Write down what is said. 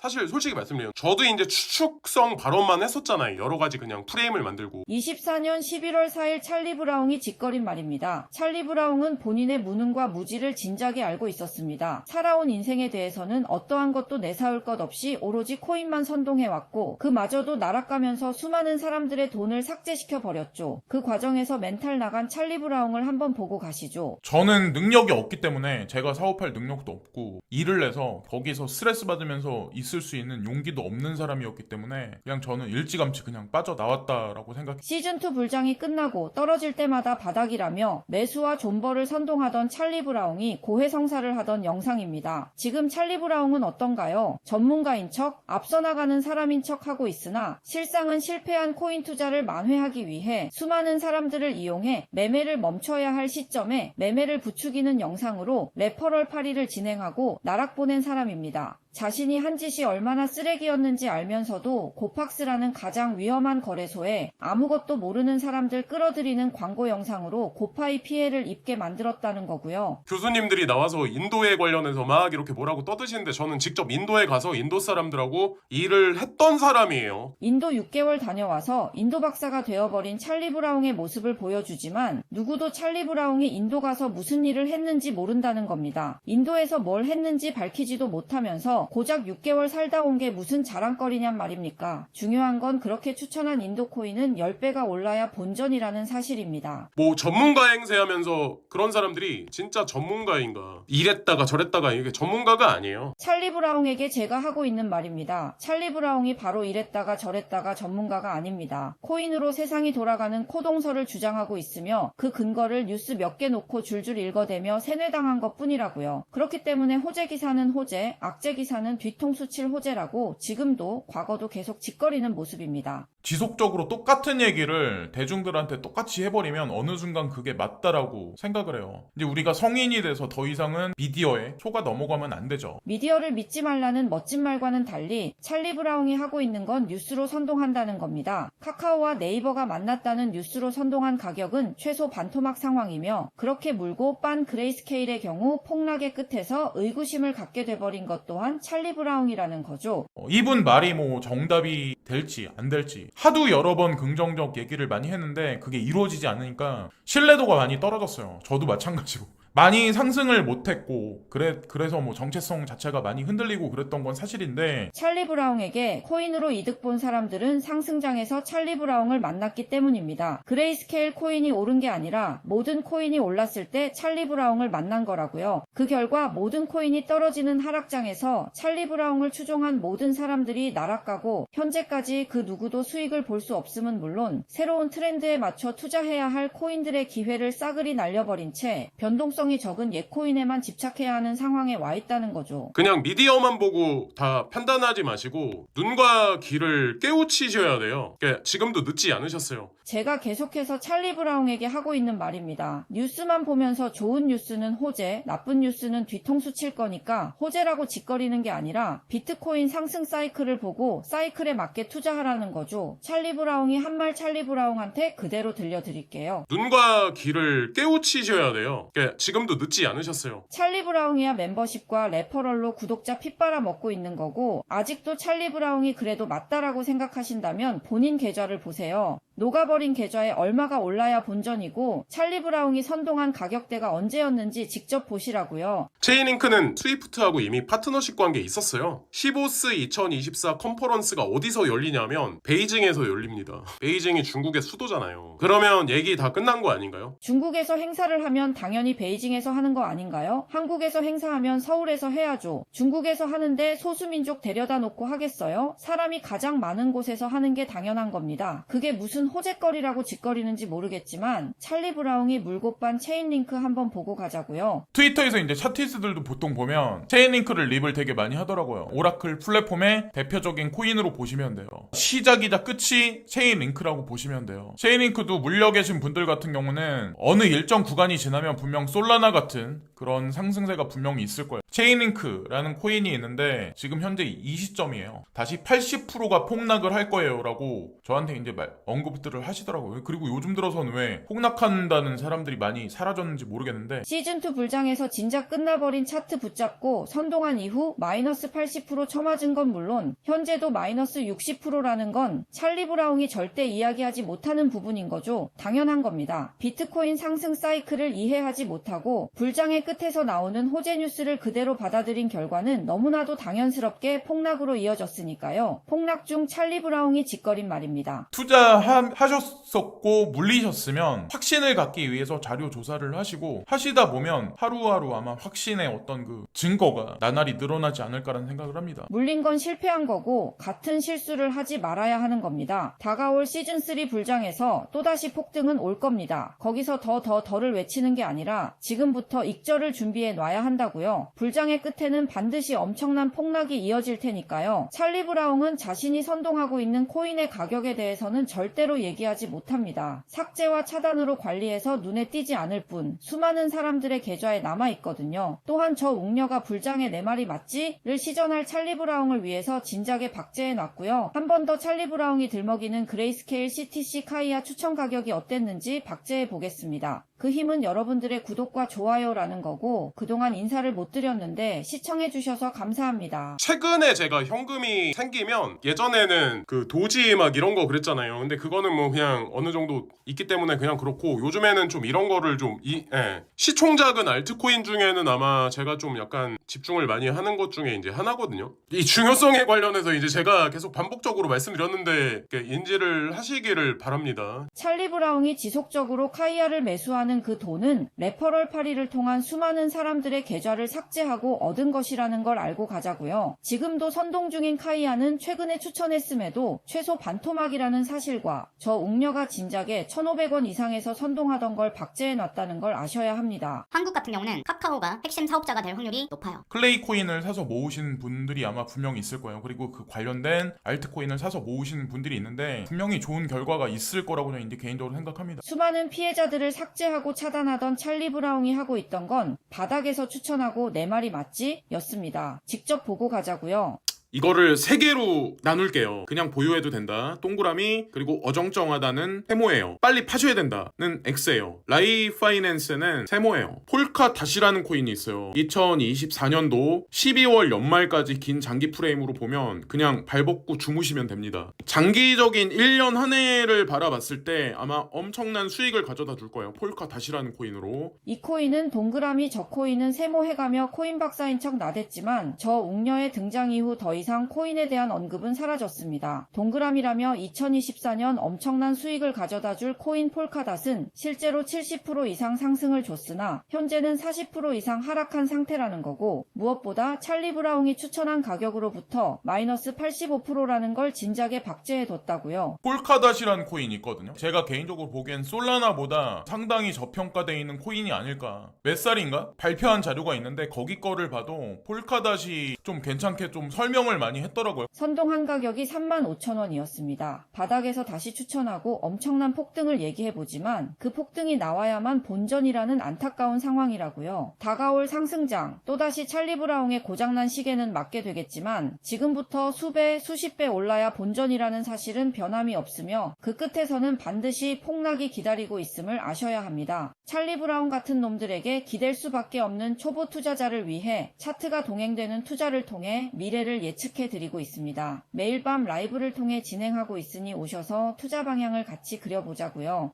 사실 솔직히 말씀드려요. 저도 이제 추측성 발언만 했었잖아요. 여러 가지 그냥 프레임을 만들고. 24년 11월 4일 찰리 브라웅이 짓거린 말입니다. 찰리 브라웅은 본인의 무능과 무지를 진작에 알고 있었습니다. 살아온 인생에 대해서는 어떠한 것도 내세울 것 없이 오로지 코인만 선동해왔고 그마저도 날아가면서 수많은 사람들의 돈을 삭제시켜 버렸죠. 그 과정에서 멘탈 나간 찰리 브라웅을 한번 보고 가시죠. 저는 능력이 없기 때문에 제가 사업할 능력도 없고 일을 해서 거기서 스트레스 받으면서 있을 수 있는 용기도 없는 사람이었기 때문에 그냥 저는 일찌감치 그냥 빠져나왔다라고 생각해요. 시즌2 불장이 끝나고 떨어질 때마다 바닥이라며 매수와 존버를 선동하던 찰리 브라웅이 고해성사를 하던 영상입니다. 지금 찰리 브라웅은 어떤가요? 전문가인 척, 앞서 나가는 사람인 척 하고 있으나 실상은 실패한 코인 투자를 만회하기 위해 수많은 사람들을 이용해 매매를 멈춰야 할 시점에 매매를 부추기는 영상으로 레퍼럴 파리를 진행하고 나락 보낸 사람입니다. 자신이 한 짓이 얼마나 쓰레기였는지 알면서도 고팍스라는 가장 위험한 거래소에 아무것도 모르는 사람들 끌어들이는 광고 영상으로 고파의 피해를 입게 만들었다는 거고요. 교수님들이 나와서 인도에 관련해서 막 이렇게 뭐라고 떠드시는데 저는 직접 인도에 가서 인도 사람들하고 일을 했던 사람이에요. 인도 6개월 다녀와서 인도 박사가 되어버린 찰리 브라웅의 모습을 보여주지만 누구도 찰리 브라웅이 인도 가서 무슨 일을 했는지 모른다는 겁니다. 인도에서 뭘 했는지 밝히지도 못하면서 고작 6개월 살다 온 게 무슨 자랑거리냔 말입니까? 중요한 건 그렇게 추천한 인도 코인은 10배가 올라야 본전이라는 사실입니다. 뭐 전문가 행세하면서 그런 사람들이 진짜 전문가인가, 이랬다가 저랬다가 이게 전문가가 아니에요. 찰리 브라웅에게 제가 하고 있는 말입니다. 찰리 브라웅이 바로 이랬다가 저랬다가 전문가가 아닙니다. 코인으로 세상이 돌아가는 코동설을 주장하고 있으며 그 근거를 뉴스 몇 개 놓고 줄줄 읽어대며 세뇌당한 것 뿐이라고요. 그렇기 때문에 호재 기사는 호재, 악재 기사는 뒤통수 칠 호재라고 지금도 과거도 계속 짓거리는 모습입니다. 지속적으로 똑같은 얘기를 대중들한테 똑같이 해버리면 어느 순간 그게 맞다라고 생각을 해요. 이제 우리가 성인이 돼서 더 이상은 미디어에 속아 넘어가면 안 되죠. 미디어를 믿지 말라는 멋진 말과는 달리 찰리 브라웅이 하고 있는 건 뉴스로 선동한다는 겁니다. 카카오와 네이버가 만났다는 뉴스로 선동한 가격은 최소 반토막 상황이며 그렇게 물고 빤 그레이스케일의 경우 폭락의 끝에서 의구심을 갖게 돼버린 것 또한 찰리 브라웅이라는 거죠. 이분 말이 뭐 정답이 될지 안 될지 하도 여러 번 긍정적 얘기를 많이 했는데 그게 이루어지지 않으니까 신뢰도가 많이 떨어졌어요. 저도 마찬가지고. 많이 상승을 못했고 그래서 뭐 정체성 자체가 많이 흔들리고 그랬던 건 사실인데 찰리 브라웅에게 코인으로 이득 본 사람들은 상승장에서 찰리 브라웅을 만났기 때문입니다. 그레이스케일 코인이 오른 게 아니라 모든 코인이 올랐을 때 찰리 브라웅을 만난 거라고요. 그 결과 모든 코인이 떨어지는 하락장에서 찰리 브라웅을 추종한 모든 사람들이 날아가고 현재까지 그 누구도 수익을 볼 수 없음은 물론 새로운 트렌드에 맞춰 투자해야 할 코인들의 기회를 싸그리 날려버린 채 변동성이 적은 예코인에만 집착해야 하는 상황에 와 있다는 거죠. 그냥 미디어만 보고 다 판단하지 마시고 눈과 귀를 깨우치셔야 돼요. 그러니까 지금도 늦지 않으셨어요. 제가 계속해서 찰리 브라웅에게 하고 있는 말입니다. 뉴스만 보면서 좋은 뉴스는 호재, 나쁜 뉴스는 뒤통수 칠 거니까 호재라고 짓거리는 게 아니라 비트코인 상승 사이클을 보고 사이클에 맞게 투자하라는 거죠. 찰리 브라웅이 한 말 찰리 브라웅한테 그대로 들려드릴게요. 눈과 귀를 깨우치셔야 돼요. 그러니까 지금도 늦지 않으셨어요. 찰리 브라웅이야 멤버십과 레퍼럴로 구독자 피 빨아먹고 있는 거고 아직도 찰리 브라웅이 그래도 맞다라고 생각하신다면 본인 계좌를 보세요. 녹아버린 계좌에 얼마가 올라야 본전이고 찰리 브라웅이 선동한 가격대가 언제였는지 직접 보시라고요. 체인링크는 스위프트하고 이미 파트너십 관계에 있었어요. 시보스 2024 컨퍼런스가 어디서 열리냐면 베이징에서 열립니다. 베이징이 중국의 수도잖아요. 그러면 얘기 다 끝난 거 아닌가요? 중국에서 행사를 하면 당연히 베이징에서 하는 거 아닌가요? 한국에서 행사하면 서울에서 해야죠. 중국에서 하는데 소수민족 데려다 놓고 하겠어요? 사람이 가장 많은 곳에서 하는 게 당연한 겁니다. 그게 무슨 호재거리라고 짓거리는지 모르겠지만 찰리 브라웅이 물고 빤 체인링크 한번 보고 가자고요. 트위터에서 이제 차티스들도 보통 보면 체인링크를 립을 되게 많이 하더라고요. 오라클 플랫폼의 대표적인 코인으로 보시면 돼요. 시작이자 끝이 체인링크라고 보시면 돼요. 체인링크도 물려 계신 분들 같은 경우는 어느 일정 구간이 지나면 분명 솔라나 같은 그런 상승세가 분명히 있을 거예요. 체인링크라는 코인이 있는데 지금 현재 이 시점이에요. 다시 80%가 폭락을 할 거예요 라고 저한테 이제 언급 것들을 하시더라고요. 그리고 요즘 들어서는 왜 폭락한다는 사람들이 많이 사라졌는지 모르겠는데 시즌2 불장에서 진작 끝나버린 차트 붙잡고 선동한 이후 마이너스 80% 쳐맞은 건 물론 현재도 마이너스 60%라는 건 찰리 브라운이 절대 이야기하지 못하는 부분인 거죠. 당연한 겁니다. 비트코인 상승 사이클을 이해하지 못하고 불장의 끝에서 나오는 호재 뉴스를 그대로 받아들인 결과는 너무나도 당연스럽게 폭락으로 이어졌으니까요. 폭락 중 찰리 브라운이 짓거린 말입니다. 투자하셨었고 물리셨으면 확신을 갖기 위해서 자료 조사를 하시다 보면 하루하루 아마 확신의 어떤 그 증거가 나날이 늘어나지 않을까라는 생각을 합니다. 물린 건 실패한 거고 같은 실수를 하지 말아야 하는 겁니다. 다가올 시즌3 불장에서 또다시 폭등은 올 겁니다. 거기서 더를 외치는 게 아니라 지금부터 익절을 준비해 놔야 한다고요. 불장의 끝에는 반드시 엄청난 폭락이 이어질 테니까요. 찰리 브라운은 자신이 선동하고 있는 코인의 가격에 대해서는 절대로 얘기하지 못합니다. 삭제와 차단으로 관리해서 눈에 띄지 않을 뿐 수많은 사람들의 계좌에 남아있거든요. 또한 저 웅녀가 불장에 내 말이 맞지?를 시전할 찰리 브라운을 위해서 진작에 박제해놨고요. 한 번 더 찰리 브라운이 들먹이는 그레이스케일 CTC 카이아 추천 가격이 어땠는지 박제해보겠습니다. 그 힘은 여러분들의 구독과 좋아요라는 거고 그동안 인사를 못 드렸는데 시청해주셔서 감사합니다. 최근에 제가 현금이 생기면 예전에는 그 도지 막 이런 거 그랬잖아요. 근데 그거는 뭐 그냥 어느 정도 있기 때문에 그냥 그렇고 요즘에는 좀 이런 거를 시총 작은 알트코인 중에는 아마 제가 좀 약간 집중을 많이 하는 것 중에 이제 하나거든요. 이 중요성에 관련해서 이제 제가 계속 반복적으로 말씀드렸는데 인지를 하시기를 바랍니다. 찰리 브라운이 지속적으로 카이아를 매수하는 그 돈은 레퍼럴 파리를 통한 수많은 사람들의 계좌를 삭제하고 얻은 것이라는 걸 알고 가자고요. 지금도 선동 중인 카이아는 최근에 추천했음에도 최소 반토막이라는 사실과 저 웅녀가 진작에 1,500원 이상에서 선동하던 걸 박제해놨다는 걸 아셔야 합니다. 한국 같은 경우는 카카오가 핵심 사업자가 될 확률이 높아요. 클레이 코인을 사서 모으신 분들이 아마 분명히 있을 거예요. 그리고 그 관련된 알트코인을 사서 모으시는 분들이 있는데 분명히 좋은 결과가 있을 거라고 저는 개인적으로 생각합니다. 수많은 피해자들을 삭제하고 차단하던 찰리 브라운이 하고 있던 건 바닥에서 추천하고 내 말이 맞지? 였습니다. 직접 보고 가자고요. 이거를 3개로 나눌게요. 그냥 보유해도 된다. 동그라미, 그리고 어정쩡하다는 세모예요. 빨리 파셔야 된다는 X예요. 라이 파이낸스는 세모예요. 폴카 닷이라는 코인이 있어요. 2024년도 12월 연말까지 긴 장기 프레임으로 보면 그냥 발벗고 주무시면 됩니다. 장기적인 1년 한 해를 바라봤을 때 아마 엄청난 수익을 가져다 줄 거예요. 폴카 닷이라는 코인으로. 이 코인은 동그라미 저 코인은 세모해가며 코인 박사인 척 나댔지만 저 웅녀의 등장 이후 더 이상 코인에 대한 언급은 사라졌습니다. 동그라미라며 2024년 엄청난 수익을 가져다 줄 코인 폴카닷은 실제로 70% 이상 상승을 줬으나 현재는 40% 이상 하락한 상태라는 거고 무엇보다 찰리 브라운이 추천한 가격으로부터 마이너스 85%라는 걸 진작에 박제해뒀다고요. 폴카닷이라는 코인이 있거든요. 제가 개인적으로 보기엔 솔라나보다 상당히 저평가되어 있는 코인이 아닐까. 몇 살인가? 발표한 자료가 있는데 거기 거를 봐도 폴카닷이 좀 괜찮게 좀 설명을 많이 했더라고요. 선동한 가격이 35,000원이었습니다. 바닥에서 다시 추천하고 엄청난 폭등을 얘기해보지만 그 폭등이 나와야만 본전이라는 안타까운 상황이라고요. 다가올 상승장, 또다시 찰리 브라운의 고장난 시계는 맞게 되겠지만 지금부터 수배, 수십 배 올라야 본전이라는 사실은 변함이 없으며 그 끝에서는 반드시 폭락이 기다리고 있음을 아셔야 합니다. 찰리 브라운 같은 놈들에게 기댈 수밖에 없는 초보 투자자를 위해 차트가 동행되는 투자를 통해 미래를 예측해드리고 있습니다. 매일 밤 라이브를 통해 진행하고 있으니 오셔서 투자 방향을 같이 그려보자고요.